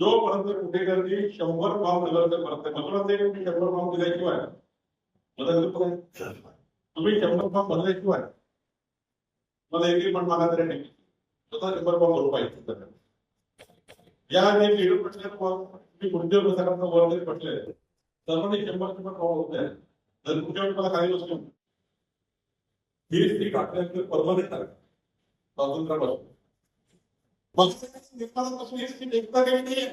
जोपर्यंत कुठेतरी 100 फॉर्म नगरसेवक मला ते 100 फॉर्म दिल्याशिवाय तुम्ही 100 फॉर्म भरल्याशिवाय मला एकही पण मागा तरी नाही स्वतः 100 फॉर्म भरू पाहिजे. या लिडर पटल्या तुम्ही पुढच्या सगळ्यांचा वर पटले सर्वांनी 100 फॉर्म होते. जर तुमच्या मला काही गोष्टी ही स्थिती टाकल्यानंतर परमनंट आहे स्वातंत्र्यापासून निर्माणापासून ही स्थिती एकता काही नाहीये.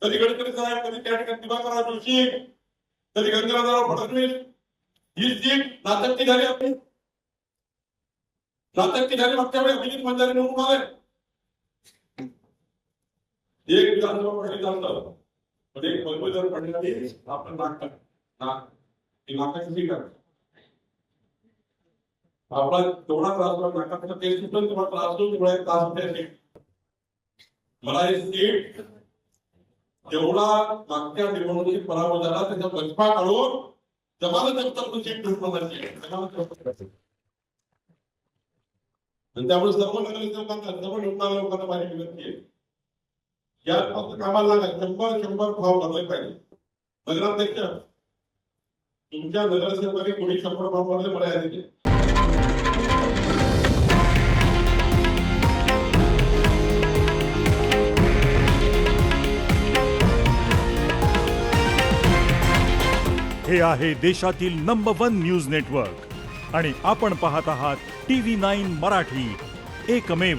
कधी गडकरी साहेब, कधी त्या ठिकाणी दिवाकरराव जोशी, कधी गंगाधरराव फडणवीस, ही सीट नाटक्की झाली. आपली नाटक्की झाली. मागच्या वेळी अभिजित मंदारे निवडून आले. एक विधानसभा पडली चालतं पण एक पदवीधर पडली आपण नाटकाची सीट आहे. आपला तेवढा त्रास नाटकाचा केस सुटून तुम्हाला त्रास होतो तेवढा त्रास होते. मला हे सीट जेवढा मागच्या निवडणुकीत पराभव झाला त्याचा बचपा काढून जमानत सीट त्यामुळे सर्व नगरसेवकांना सर्व निवडणाऱ्या लोकांना माझी विनंती आहे या फक्त कामाला लागा 100 फॉर्म भरले पाहिजे. नगराध्यक्ष तुमच्या नगरसेवकांनी कोणी 100 फॉर्म भरले मला यादी हे आहे देशातील नंबर 1 न्यूज नेटवर्क आणि आपण पाहत आहात TV9 मराठी, एकमेव.